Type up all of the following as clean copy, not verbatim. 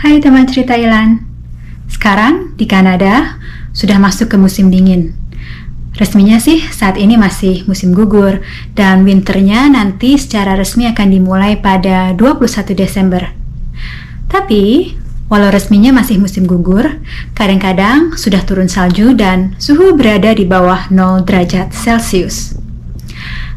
Hai teman cerita Ilan. Sekarang di Kanada sudah masuk ke musim dingin. Resminya sih saat ini masih musim gugur dan winternya nanti secara resmi akan dimulai pada 21 Desember. Tapi walau resminya masih musim gugur, kadang-kadang sudah turun salju dan suhu berada di bawah 0 derajat Celcius.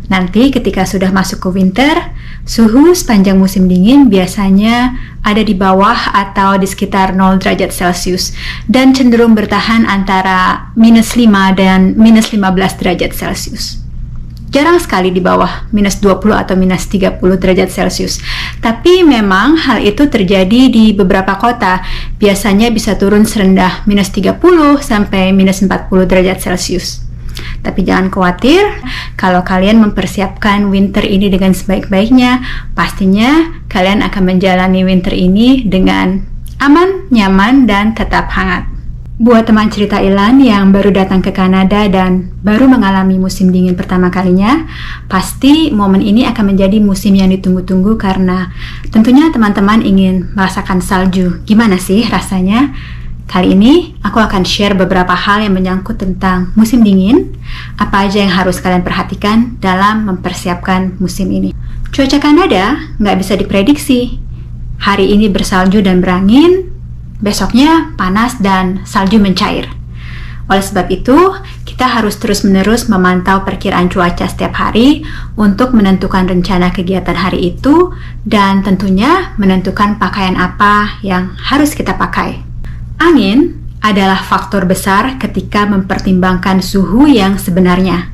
Nanti ketika sudah masuk ke winter, suhu sepanjang musim dingin biasanya ada di bawah atau di sekitar 0 derajat Celcius dan cenderung bertahan antara -5 dan -15 derajat Celcius. Jarang sekali di bawah -20 atau -30 derajat Celcius. Tapi memang hal itu terjadi di beberapa kota. Biasanya bisa turun serendah -30 sampai -40 derajat Celcius. Tapi jangan khawatir, kalau kalian mempersiapkan winter ini dengan sebaik-baiknya, pastinya kalian akan menjalani winter ini dengan aman, nyaman, dan tetap hangat. Buat teman cerita Ilan yang baru datang ke Kanada dan baru mengalami musim dingin pertama kalinya, pasti momen ini akan menjadi musim yang ditunggu-tunggu karena tentunya teman-teman ingin merasakan salju. Gimana sih rasanya? Kali ini aku akan share beberapa hal yang menyangkut tentang musim dingin, apa aja yang harus kalian perhatikan dalam mempersiapkan musim ini. Cuaca Kanada nggak bisa diprediksi. Hari ini bersalju dan berangin, besoknya panas dan salju mencair. Oleh sebab itu, kita harus terus-menerus memantau perkiraan cuaca setiap hari untuk menentukan rencana kegiatan hari itu dan tentunya menentukan pakaian apa yang harus kita pakai. Angin adalah faktor besar ketika mempertimbangkan suhu yang sebenarnya.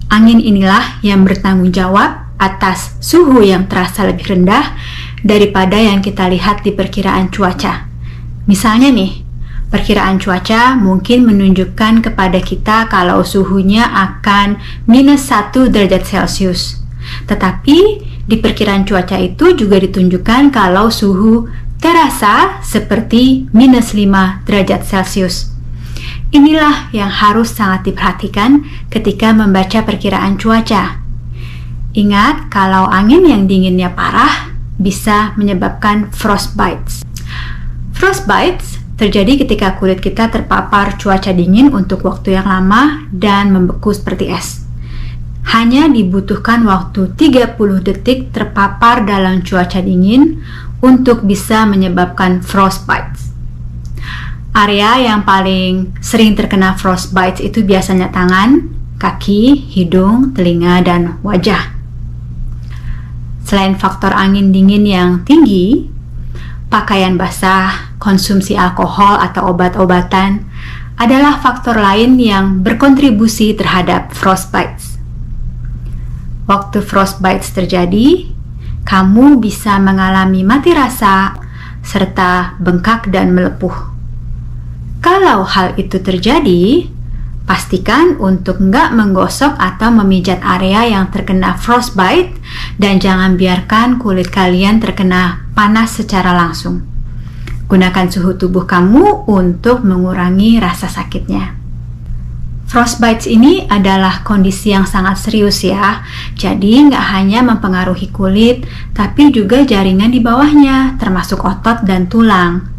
Angin inilah yang bertanggung jawab atas suhu yang terasa lebih rendah daripada yang kita lihat di perkiraan cuaca. Misalnya nih, perkiraan cuaca mungkin menunjukkan kepada kita kalau suhunya akan -1 derajat Celcius. Tetapi di perkiraan cuaca itu juga ditunjukkan kalau suhu terasa seperti -5 derajat Celcius. Inilah yang harus sangat diperhatikan ketika membaca perkiraan cuaca. Ingat, kalau angin yang dinginnya parah bisa menyebabkan frostbites. Frostbites terjadi ketika kulit kita terpapar cuaca dingin untuk waktu yang lama dan membeku seperti es. Hanya dibutuhkan waktu 30 detik terpapar dalam cuaca dingin untuk bisa menyebabkan frostbites. Area yang paling sering terkena frostbites itu biasanya tangan, kaki, hidung, telinga, dan wajah. Selain faktor angin dingin yang tinggi, pakaian basah, konsumsi alkohol atau obat-obatan adalah faktor lain yang berkontribusi terhadap frostbites. Waktu frostbites terjadi, kamu bisa mengalami mati rasa serta bengkak dan melepuh. Kalau hal itu terjadi, pastikan untuk nggak menggosok atau memijat area yang terkena frostbite dan jangan biarkan kulit kalian terkena panas secara langsung. Gunakan suhu tubuh kamu untuk mengurangi rasa sakitnya. Frostbites ini adalah kondisi yang sangat serius ya, jadi nggak hanya mempengaruhi kulit, tapi juga jaringan di bawahnya, termasuk otot dan tulang.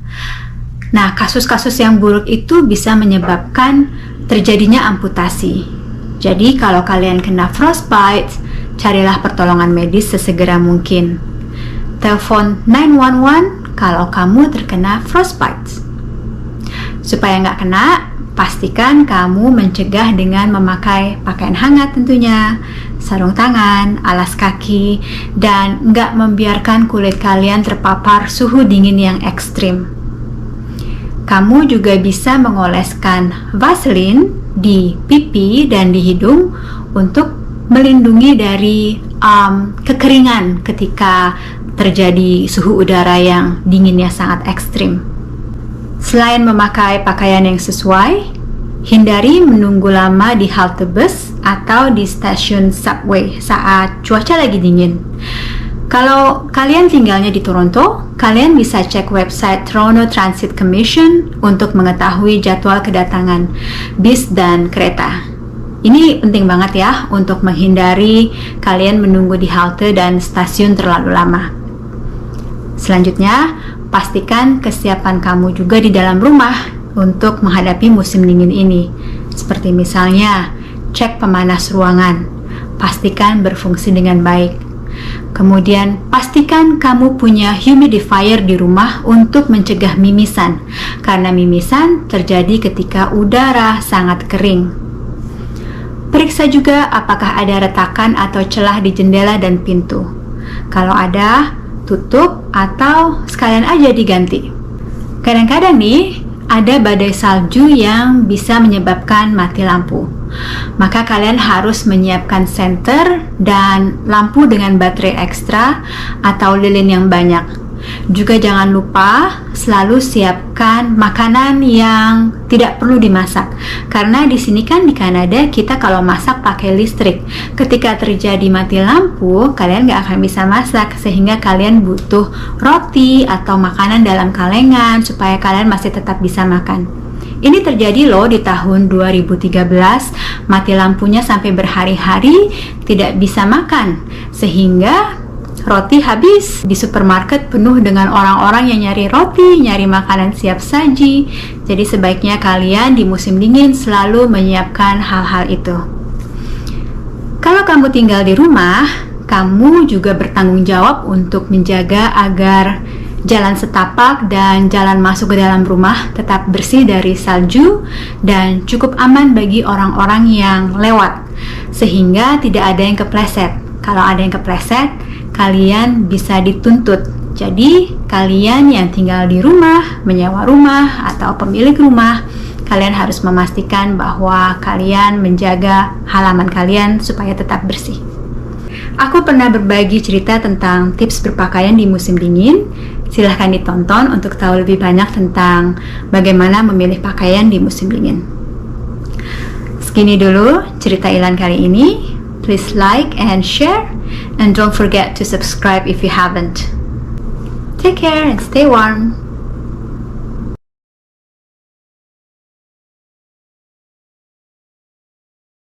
Nah, kasus-kasus yang buruk itu bisa menyebabkan terjadinya amputasi. Jadi kalau kalian kena frostbite, carilah pertolongan medis sesegera mungkin. Telepon 911 kalau kamu terkena frostbite. Supaya nggak kena, pastikan kamu mencegah dengan memakai pakaian hangat tentunya, sarung tangan, alas kaki, dan nggak membiarkan kulit kalian terpapar suhu dingin yang ekstrim. Kamu juga bisa mengoleskan Vaseline di pipi dan di hidung untuk melindungi dari kekeringan ketika terjadi suhu udara yang dinginnya sangat ekstrim. Selain memakai pakaian yang sesuai, hindari menunggu lama di halte bus atau di stasiun subway saat cuaca lagi dingin. Kalau kalian tinggalnya di Toronto, kalian bisa cek website Toronto Transit Commission untuk mengetahui jadwal kedatangan bis dan kereta. Ini penting banget ya untuk menghindari kalian menunggu di halte dan stasiun terlalu lama. Selanjutnya, pastikan kesiapan kamu juga di dalam rumah untuk menghadapi musim dingin ini. Seperti misalnya, cek pemanas ruangan, pastikan berfungsi dengan baik. Kemudian, pastikan kamu punya humidifier di rumah untuk mencegah mimisan, karena mimisan terjadi ketika udara sangat kering. Periksa juga apakah ada retakan atau celah di jendela dan pintu. Kalau ada, tutup atau sekalian aja diganti. Kadang-kadang nih, ada badai salju yang bisa menyebabkan mati lampu. Maka kalian harus menyiapkan senter dan lampu dengan baterai ekstra atau lilin yang banyak. Juga jangan lupa selalu siapkan makanan yang tidak perlu dimasak. Karena di sini kan di Kanada kita kalau masak pakai listrik. Ketika terjadi mati lampu, kalian nggak akan bisa masak sehingga kalian butuh roti atau makanan dalam kalengan supaya kalian masih tetap bisa makan. Ini terjadi loh di tahun 2013, mati lampunya sampai berhari-hari tidak bisa makan, sehingga roti habis. Di supermarket penuh dengan orang-orang yang nyari roti, nyari makanan siap saji. Jadi sebaiknya kalian di musim dingin selalu menyiapkan hal-hal itu. Kalau kamu tinggal di rumah, kamu juga bertanggung jawab untuk menjaga agar jalan setapak dan jalan masuk ke dalam rumah tetap bersih dari salju dan cukup aman bagi orang-orang yang lewat, sehingga tidak ada yang kepleset. Kalau ada yang kepleset, kalian bisa dituntut. Jadi, kalian yang tinggal di rumah, menyewa rumah, atau pemilik rumah, kalian harus memastikan bahwa kalian menjaga halaman kalian supaya tetap bersih. Aku pernah berbagi cerita tentang tips berpakaian di musim dingin. Silahkan ditonton untuk tahu lebih banyak tentang bagaimana memilih pakaian di musim dingin. Segini dulu cerita Ilan kali ini. Please like and share, and don't forget to subscribe if you haven't. Take care and stay warm.